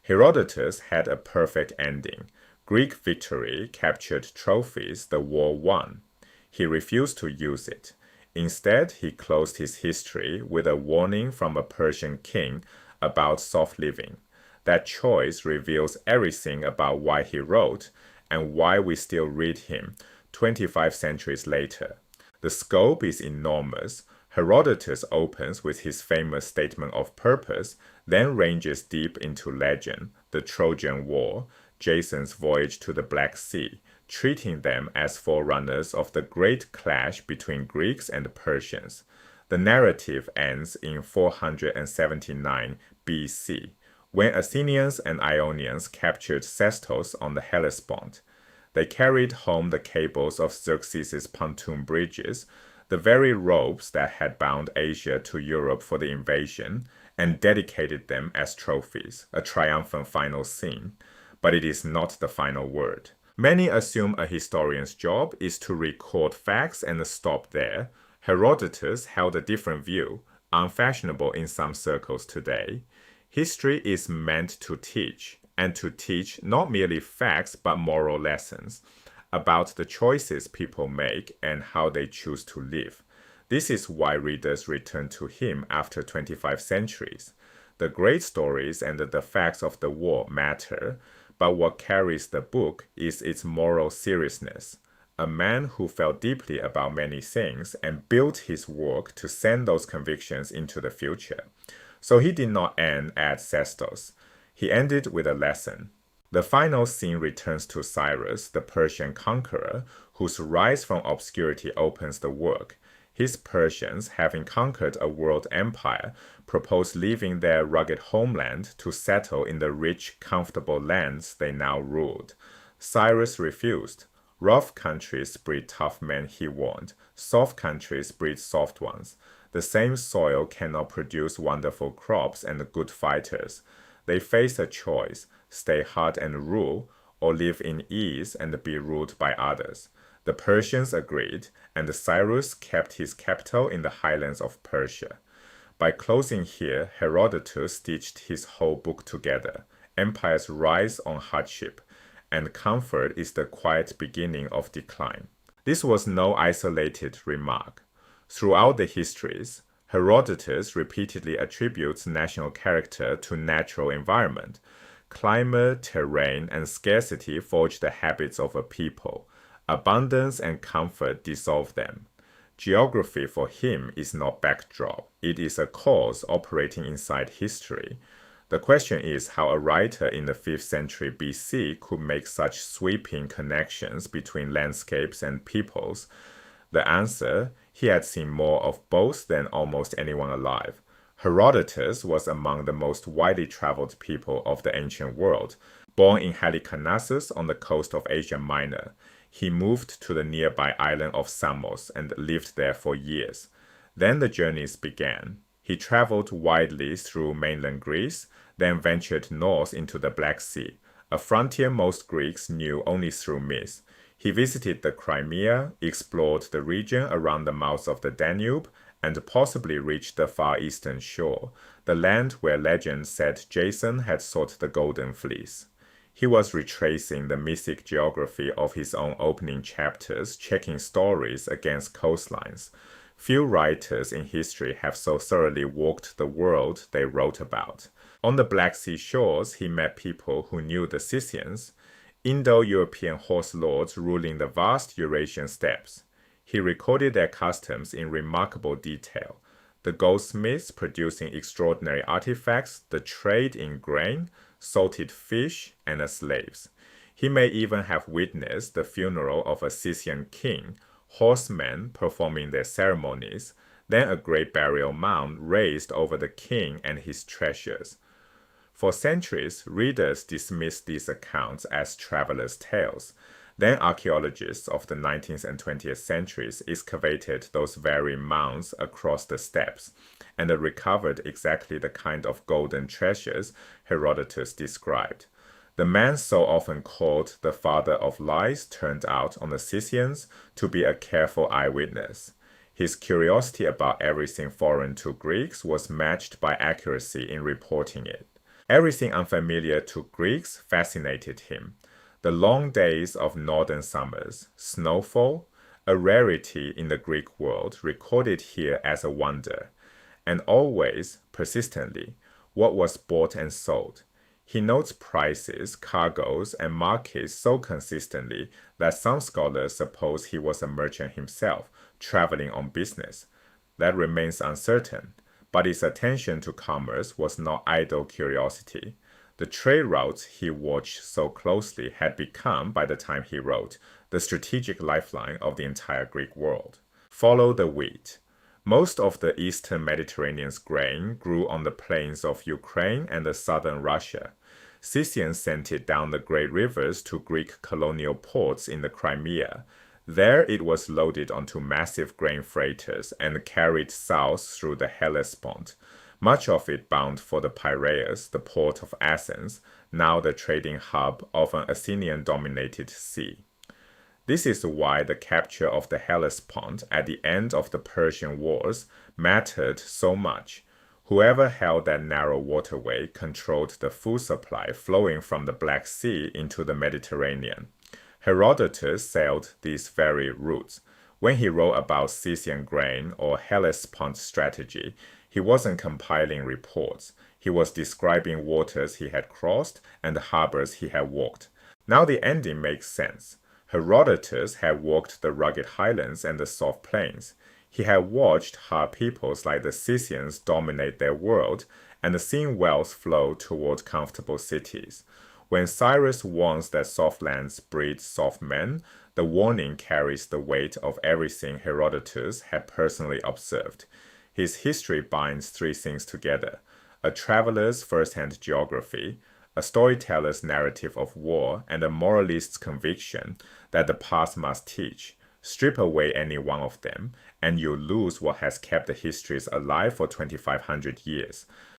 Herodotus had a perfect ending. Greek victory, captured trophies, the war won. He refused to use it. Instead, he closed his history with a warning from a Persian king about soft living. That choice reveals everything about why he wrote and why we still read him 25 centuries later. The scope is enormous. Herodotus opens with his famous statement of purpose, then ranges deep into legend, the Trojan War, Jason's voyage to the Black Sea, treating them as forerunners of the great clash between Greeks and Persians. The narrative ends in 479 BC, when Athenians and Ionians captured Sestos on the Hellespont. They carried home the cables of Xerxes' pontoon bridges, the very ropes that had bound Asia to Europe for the invasion, and dedicated them as trophies, a triumphant final scene. But it is not the final word. Many assume a historian's job is to record facts and stop there. Herodotus held a different view, unfashionable in some circles today. History is meant to teach, and to teach not merely facts but moral lessons about the choices people make and how they choose to live. This is why readers return to him after 25 centuries. The great stories and the facts of the war matter, but what carries the book is its moral seriousness. A man who felt deeply about many things and built his work to send those convictions into the future. So he did not end at Sestos. He ended with a lesson. The final scene returns to Cyrus, the Persian conqueror, whose rise from obscurity opens the work. His Persians, having conquered a world empire, proposed leaving their rugged homeland to settle in the rich, comfortable lands they now ruled. Cyrus refused. Rough countries breed tough men, he warned. Soft countries breed soft ones. The same soil cannot produce wonderful crops and good fighters. They face a choice: stay hard and rule, or live in ease and be ruled by others. The Persians agreed, and Cyrus kept his capital in the highlands of Persia. By closing here, Herodotus stitched his whole book together. Empires rise on hardship, and comfort is the quiet beginning of decline. This was no isolated remark. Throughout the histories, Herodotus repeatedly attributes national character to natural environment. Climate, terrain, and scarcity forge the habits of a people. Abundance and comfort dissolve them. Geography for him is not backdrop. It is a cause operating inside history. The question is how a writer in the 5th century BC could make such sweeping connections between landscapes and peoples. The answer: he had seen more of both than almost anyone alive. Herodotus was among the most widely traveled people of the ancient world. Born in Halicarnassus on the coast of Asia Minor, he moved to the nearby island of Samos and lived there for years. Then the journeys began. He traveled widely through mainland Greece, then ventured north into the Black Sea, a frontier most Greeks knew only through myth. He visited the Crimea, explored the region around the mouth of the Danube, and possibly reached the far eastern shore, the land where legend said Jason had sought the Golden Fleece. He was retracing the mythic geography of his own opening chapters, checking stories against coastlines. Few writers in history have so thoroughly walked the world they wrote about. On the Black Sea shores, he met people who knew the Scythians, Indo-European horse lords ruling the vast Eurasian steppes. He recorded their customs in remarkable detail: the goldsmiths producing extraordinary artifacts, the trade in grain, salted fish, and the slaves. He may even have witnessed the funeral of a Scythian king, horsemen performing their ceremonies, then a great burial mound raised over the king and his treasures. For centuries, readers dismissed these accounts as travelers' tales. Then archaeologists of the 19th and 20th centuries excavated those very mounds across the steppes and recovered exactly the kind of golden treasures Herodotus described. The man so often called the father of lies turned out on the Scythians to be a careful eyewitness. His curiosity about everything foreign to Greeks was matched by accuracy in reporting it. Everything unfamiliar to Greeks fascinated him. The long days of northern summers, snowfall, a rarity in the Greek world, recorded here as a wonder, and always, persistently, what was bought and sold. He notes prices, cargoes, and markets so consistently that some scholars suppose he was a merchant himself, traveling on business. That remains uncertain, but his attention to commerce was not idle curiosity. The trade routes he watched so closely had become, by the time he wrote, the strategic lifeline of the entire Greek world. Follow the wheat. Most of the eastern Mediterranean's grain grew on the plains of Ukraine and the southern Russia. Scythians sent it down the great rivers to Greek colonial ports in the Crimea. There it was loaded onto massive grain freighters and carried south through the Hellespont, much of it bound for the Piraeus, the port of Athens, now the trading hub of an Athenian-dominated sea. This is why the capture of the Hellespont at the end of the Persian Wars mattered so much. Whoever held that narrow waterway controlled the food supply flowing from the Black Sea into the Mediterranean. Herodotus sailed these very routes. When he wrote about Scythian grain or Hellespont strategy, he wasn't compiling reports. He was describing waters he had crossed and the harbors he had walked. Now the ending makes sense. Herodotus had walked the rugged highlands and the soft plains. He had watched how peoples like the Scythians dominate their world and seen wealth flow toward comfortable cities. When Cyrus warns that soft lands breed soft men, the warning carries the weight of everything Herodotus had personally observed. His history binds three things together: a traveler's first-hand geography, a storyteller's narrative of war, and a moralist's conviction that the past must teach. Strip away any one of them, and you lose what has kept the histories alive for 2,500 years.